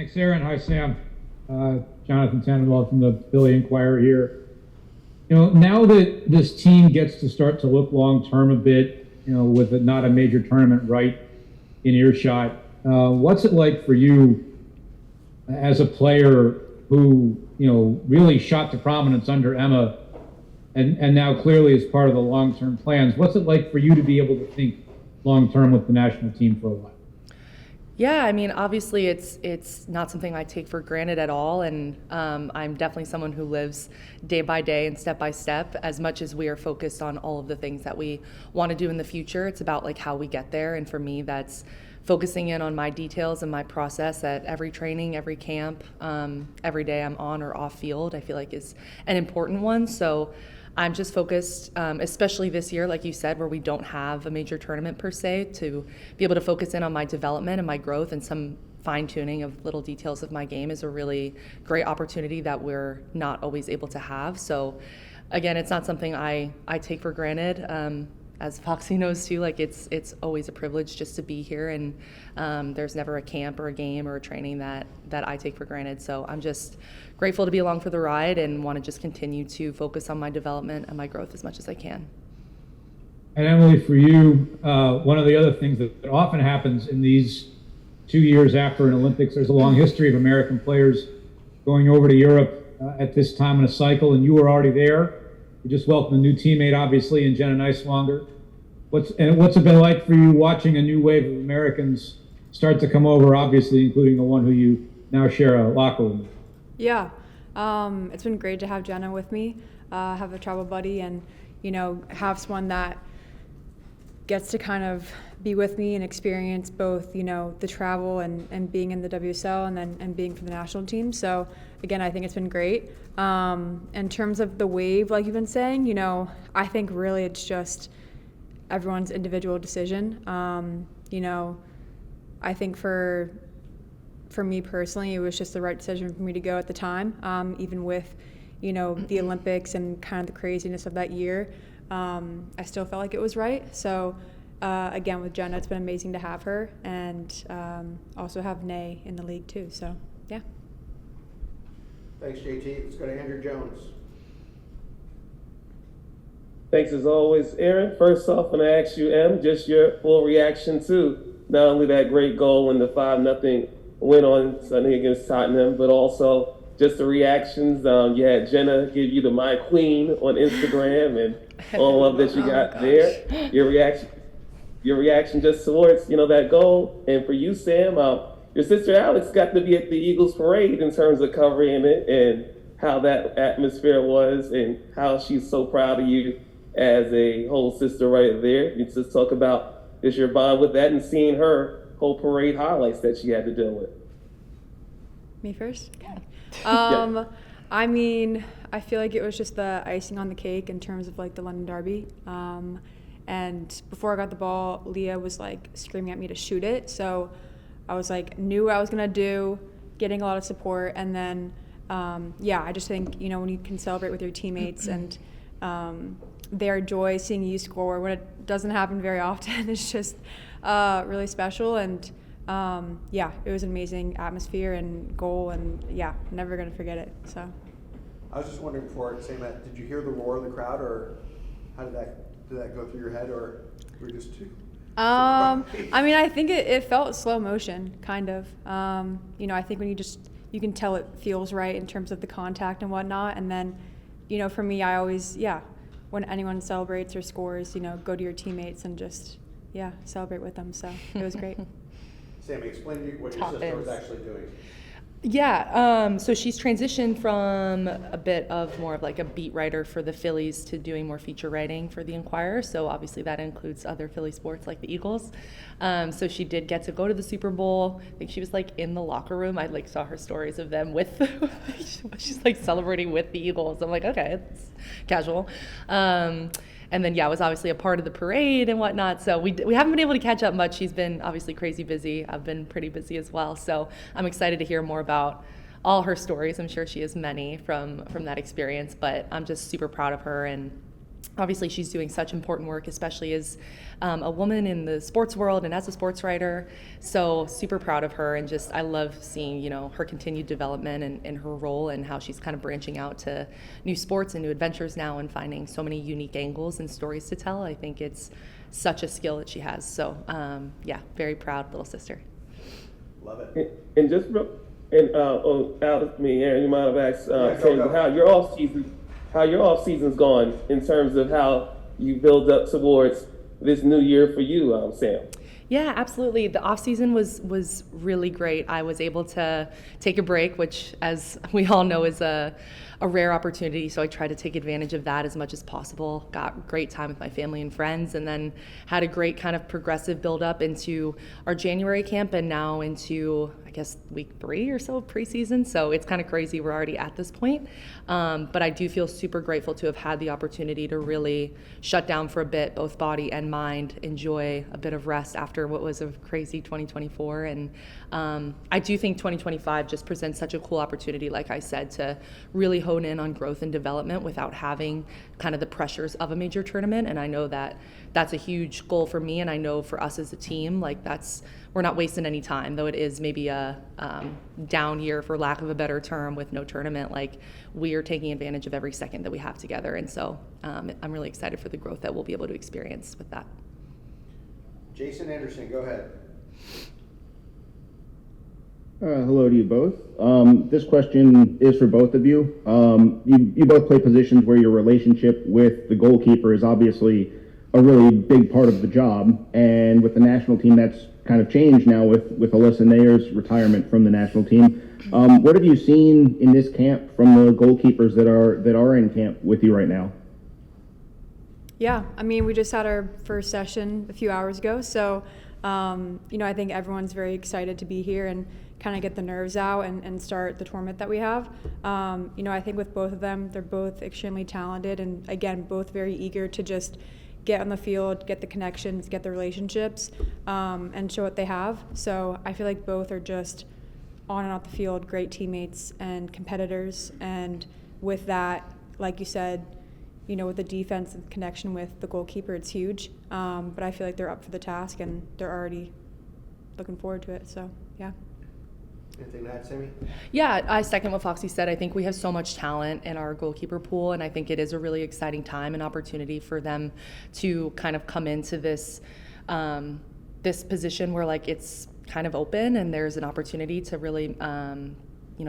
Thanks, Aaron. Hi, Sam. Jonathan Tannenwald from the Philly Inquirer here. Now that this team gets to start to look long-term a bit, with not a major tournament right in earshot, what's it like for you as a player who, really shot to prominence under Emma and now clearly is part of the long-term plans? What's it like for you to be able to think long-term with the national team for a while? Yeah, I mean, obviously it's not something I take for granted at all, and I'm definitely someone who lives day by day and step by step. As much as we are focused on all of the things that we want to do in the future, it's about like how we get there, and for me, that's focusing in on my details and my process at every training, every camp, every day I'm on or off field, I feel like is an important one. So I'm just focused, especially this year, like you said, where we don't have a major tournament per se, to be able to focus in on my development and my growth, and some fine tuning of little details of my game is a really great opportunity that we're not always able to have. So again, it's not something I take for granted. As Foxy knows too, like it's always a privilege just to be here, and there's never a camp or a game or a training that I take for granted. So I'm just grateful to be along for the ride and want to just continue to focus on my development and my growth as much as I can. And Emily, for you, one of the other things that often happens in these 2 years after an Olympics, there's a long history of American players going over to Europe at this time in a cycle, and you were already there. You just welcomed a new teammate, obviously, in Jenna Neiswanger. What's it been like for you watching a new wave of Americans start to come over, obviously, including the one who you now share a locker room with? Yeah, it's been great to have Jenna with me, have a travel buddy, and, have someone that gets to kind of be with me and experience both, the travel and being in the WSL and being for the national team. So again, I think it's been great. In terms of the wave, like you've been saying, I think really it's just everyone's individual decision. I think for me personally, it was just the right decision for me to go at the time, even with, the Olympics and kind of the craziness of that year. I still felt like it was right. So again, with Jenna, it's been amazing to have her, and also have Nay in the league too. So yeah. Thanks, JT. Let's go to Andrew Jones. Thanks as always, Aaron. First off, I'm going to ask you, Em, just your full reaction to not only that great goal and the 5-0 win on Sunday against Tottenham, but also just the reactions. You had Jenna give you the My Queen on Instagram, and all love that you got there. Your reaction just towards, that goal. And for you, Sam, your sister Alex got to be at the Eagles parade in terms of covering it, and how that atmosphere was, and how she's so proud of you as a whole sister right there. You just talk about just your bond with that, and seeing her whole parade highlights that she had to deal with. Me first? Okay. Yeah. I mean, I feel like it was just the icing on the cake in terms of like the London Derby. And before I got the ball, Leah was like screaming at me to shoot it. So I was like, knew what I was gonna do, getting a lot of support. And then, I just think, when you can celebrate with your teammates and their joy seeing you score when it doesn't happen very often, it's just really special. And it was an amazing atmosphere and goal, and never gonna forget it. So I was just wondering before saying that, did you hear the roar of the crowd, or how did that go through your head, or were you just too surprised? I mean, I think it felt slow motion, kind of. I think when you can tell it feels right in terms of the contact and whatnot. And then, for me, I always, when anyone celebrates or scores, go to your teammates and just, celebrate with them. So it was great. Sammy, explain to you what your sister was actually doing. Yeah, so she's transitioned from a bit of more of like a beat writer for the Phillies to doing more feature writing for the Inquirer. So obviously that includes other Philly sports like the Eagles. So she did get to go to the Super Bowl. I think she was like in the locker room. I like saw her stories of them with, she's like celebrating with the Eagles. I'm like, okay, it's casual. And then, was obviously a part of the parade and whatnot. So we haven't been able to catch up much. She's been obviously crazy busy. I've been pretty busy as well. So I'm excited to hear more about all her stories. I'm sure she has many from that experience, but I'm just super proud of her, and obviously she's doing such important work, especially as a woman in the sports world and as a sports writer. So super proud of her, and just I love seeing, you know, her continued development and in her role, and how she's kind of branching out to new sports and new adventures now, and finding so many unique angles and stories to tell. I think it's such a skill that she has. So yeah, very proud little sister. Love it. And just Aaron, you might have asked Sam, how your off season's gone in terms of how you build up towards this new year for you, Sam. Yeah, absolutely. The off season was really great. I was able to take a break, which, as we all know, is a rare opportunity. So I tried to take advantage of that as much as possible. Got great time with my family and friends, and then had a great kind of progressive build up into our January camp, and now into, I guess, week 3 or so of preseason. So it's kind of crazy. We're already at this point. But I do feel super grateful to have had the opportunity to really shut down for a bit, both body and mind, enjoy a bit of rest after what was a crazy 2024. And I do think 2025 just presents such a cool opportunity, like I said, to really hone in on growth and development without having kind of the pressures of a major tournament. And I know that that's a huge goal for me, and I know for us as a team, like we're not wasting any time, though it is maybe a down year, for lack of a better term, with no tournament. Like, we are taking advantage of every second that we have together, and so I'm really excited for the growth that we'll be able to experience with that. Jason Anderson, go ahead. Hello to you both. This question is for both of you. You both play positions where your relationship with the goalkeeper is obviously a really big part of the job, and with the national team, that's kind of changed now with Alyssa Nayer's retirement from the national team. What have you seen in this camp from the goalkeepers that are in camp with you right now? Yeah, I mean, we just had our first session a few hours ago, so I think everyone's very excited to be here and kind of get the nerves out and start the tournament that we have. I think with both of them, they're both extremely talented, and again, both very eager to just get on the field, get the connections, get the relationships, and show what they have. So I feel like both are just on and off the field great teammates and competitors. And with that, like you said, with the defense and connection with the goalkeeper, it's huge. But I feel like they're up for the task, and they're already looking forward to it. So, yeah. Anything to add, Sammy? Yeah, I second what Foxy said. I think we have so much talent in our goalkeeper pool, and I think it is a really exciting time and opportunity for them to kind of come into this this position where, like, it's kind of open and there's an opportunity to really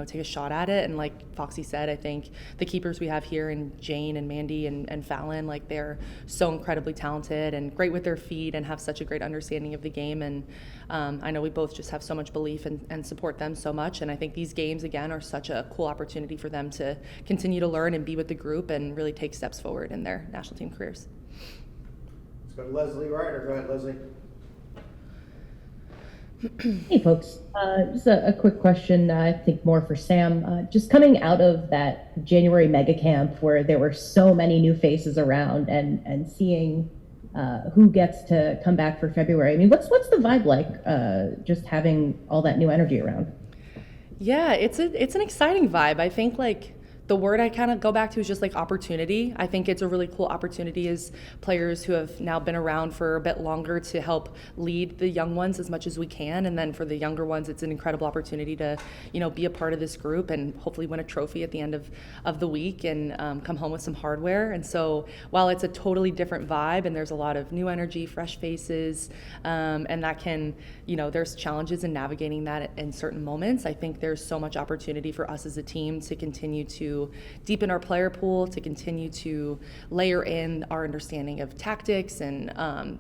take a shot at it. And like Foxy said, I think the keepers we have here, and Jane and Mandy and Fallon, like, they're so incredibly talented and great with their feet and have such a great understanding of the game. And I know we both just have so much belief and support them so much. And I think these games, again, are such a cool opportunity for them to continue to learn and be with the group and really take steps forward in their national team careers. Let's go to Leslie Ryder. Go ahead, Leslie. Hey folks, just a quick question, I think more for Sam. Just coming out of that January mega camp where there were so many new faces around, and seeing who gets to come back for February. I mean, what's the vibe like, just having all that new energy around? Yeah, it's an exciting vibe. I think, like, the word I kind of go back to is just like opportunity. I think it's a really cool opportunity as players who have now been around for a bit longer to help lead the young ones as much as we can. And then for the younger ones, it's an incredible opportunity to, be a part of this group and hopefully win a trophy at the end of the week and come home with some hardware. And so while it's a totally different vibe and there's a lot of new energy, fresh faces, and that can, there's challenges in navigating that in certain moments, I think there's so much opportunity for us as a team to continue to deepen our player pool, to continue to layer in our understanding of tactics and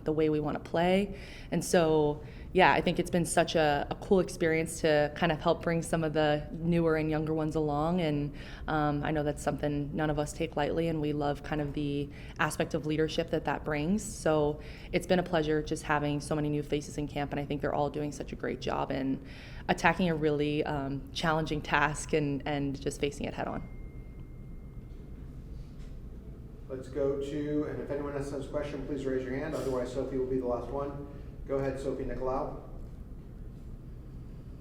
the way we want to play. And so, yeah, I think it's been such a cool experience to kind of help bring some of the newer and younger ones along. And I know that's something none of us take lightly, and we love kind of the aspect of leadership that brings. So it's been a pleasure just having so many new faces in camp, and I think they're all doing such a great job in attacking a really challenging task and just facing it head on. Let's go to, and if anyone else has a question, please raise your hand. Otherwise, Sophie will be the last one. Go ahead, Sophie Nicolau.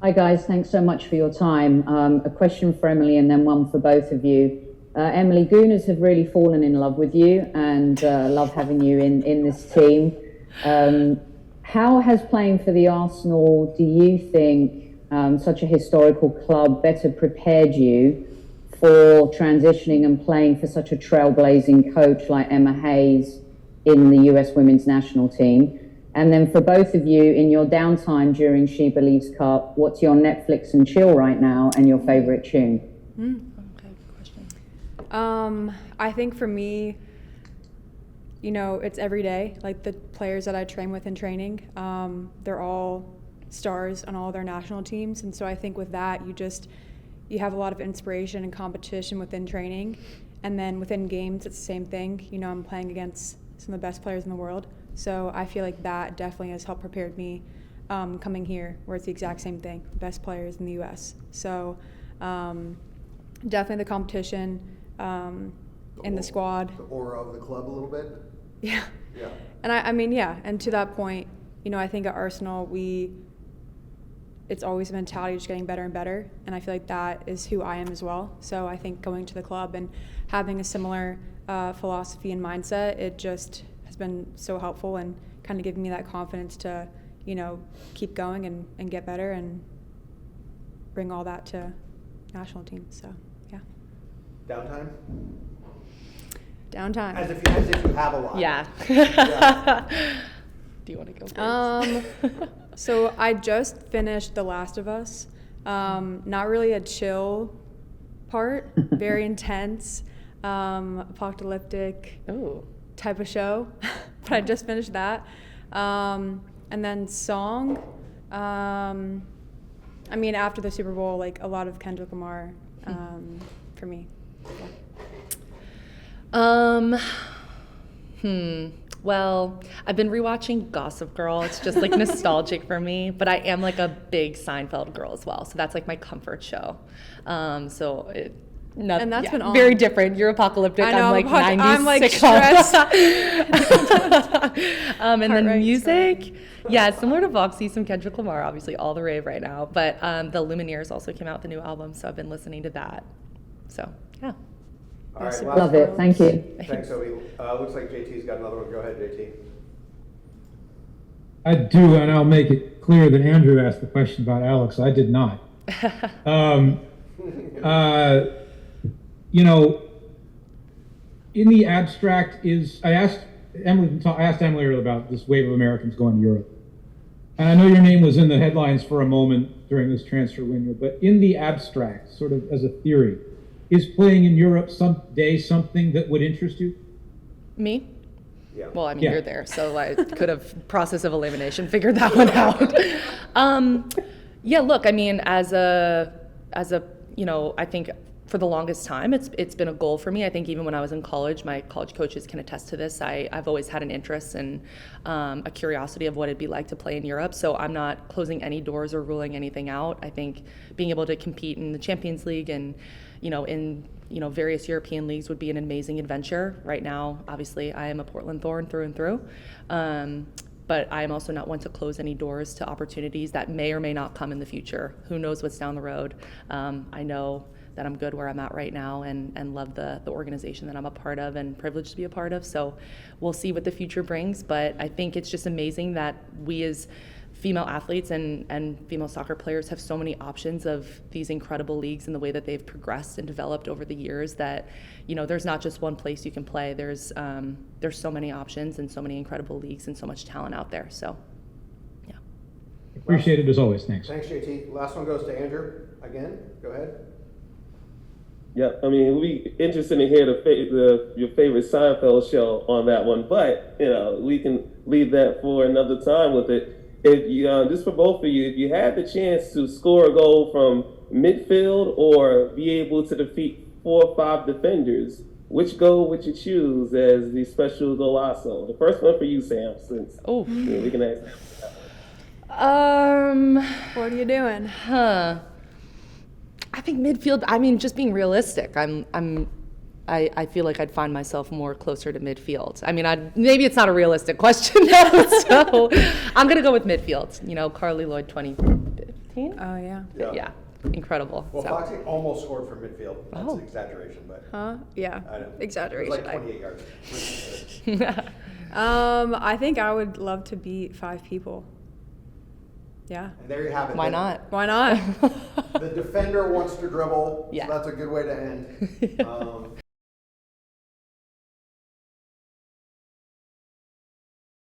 Hi guys, thanks so much for your time. A question for Emily and then one for both of you. Emily, Gooners have really fallen in love with you and love having you in this team. How has playing for the Arsenal, do you think, such a historical club, better prepared you for transitioning and playing for such a trailblazing coach like Emma Hayes in the US women's national team? And then for both of you, in your downtime during SheBelieves Cup, what's your Netflix and chill right now and your favorite tune? Okay, good question. I think for me, you know, it's every day. Like the players that I train with in training, they're all stars on all their national teams. And so I think with that, you have a lot of inspiration and competition within training. And then within games, it's the same thing. You know, I'm playing against some of the best players in the world. So I feel like that definitely has helped prepare me coming here, where it's the exact same thing, best players in the US. So definitely the competition in the squad. The aura of the club a little bit. Yeah. Yeah. And I mean, yeah, and to that point, you know, I think at Arsenal, it's always a mentality of just getting better and better. And I feel like that is who I am as well. So I think going to the club and having a similar philosophy and mindset, it just has been so helpful and kind of giving me that confidence to, you know, keep going and get better and bring all that to national teams. So, yeah. Downtime? Downtime. As if you have a lot. Yeah. Yeah. Do you want to go first? So I just finished The Last of Us. Not really a chill part, very intense, apocalyptic type of show, but I just finished that. And then song, I mean, after the Super Bowl, like a lot of Kendrick Lamar for me. Well, I've been rewatching Gossip Girl. It's just like nostalgic for me, but I am like a big Seinfeld girl as well. So that's like my comfort show. And that's been on. Very different. You're apocalyptic. I know, I'm like 90s I'm like sitcom. stressed. And then music. Yeah, similar to Voxy, some Kendrick Lamar, obviously all the rave right now. But the Lumineers also came out with a new album, so I've been listening to that. So, yeah. All right, Love it. Thank you. Thanks, Obi. Looks like JT's got another one. Go ahead, JT. I do, and I'll make it clear that Andrew asked the question about Alex. I did not. You know, in the abstract I asked Emily earlier about this wave of Americans going to Europe. And I know your name was in the headlines for a moment during this transfer window, but in the abstract, sort of as a theory, is playing in Europe someday something that would interest you? Me? Yeah. Well, I mean, you're there, so I could have process of elimination figured that one out. Yeah, look, I mean, as a, you know, I think for the longest time, it's been a goal for me. I think even when I was in college, my college coaches can attest to this. I've always had an interest and a curiosity of what it'd be like to play in Europe. So I'm not closing any doors or ruling anything out. I think being able to compete in the Champions League and, you know, in various European leagues would be an amazing adventure. Right now, obviously, I am a Portland Thorn through and through. But I am also not one to close any doors to opportunities that may or may not come in the future. Who knows what's down the road? I know that I'm good where I'm at right now and love the organization that I'm a part of and privileged to be a part of. So we'll see what the future brings. But I think it's just amazing that we as female athletes and female soccer players have so many options of these incredible leagues and the way that they've progressed and developed over the years that, you know, there's not just one place you can play. There's so many options and so many incredible leagues and so much talent out there. So, yeah. Appreciate it as always. Thanks. Thanks, JT. Last one goes to Andrew again. Go ahead. Yeah, I mean, it'll be interesting to hear your favorite Seinfeld show on that one, but, you know, we can leave that for another time with it. If you, just for both of you, if you had the chance to score a goal from midfield or be able to defeat 4 or 5 defenders, which goal would you choose as the special golazo? The first one for you, Sam, since we can ask that. What are you doing? I think midfield, I mean, just being realistic, I feel like I'd find myself more closer to midfield. I mean, maybe it's not a realistic question though, so I'm going to go with midfield. You know, Carly Lloyd 2015? Oh, yeah. Yeah. incredible. Well, So. Foxy almost scored from midfield. That's Oh. an exaggeration, but Huh? Yeah. I know. Exaggeration. It was like 28 yards. I think I would love to beat 5 people. Yeah. And there you have it. Why The- not? Why not? The defender wants to dribble, Yeah. so that's a good way to end.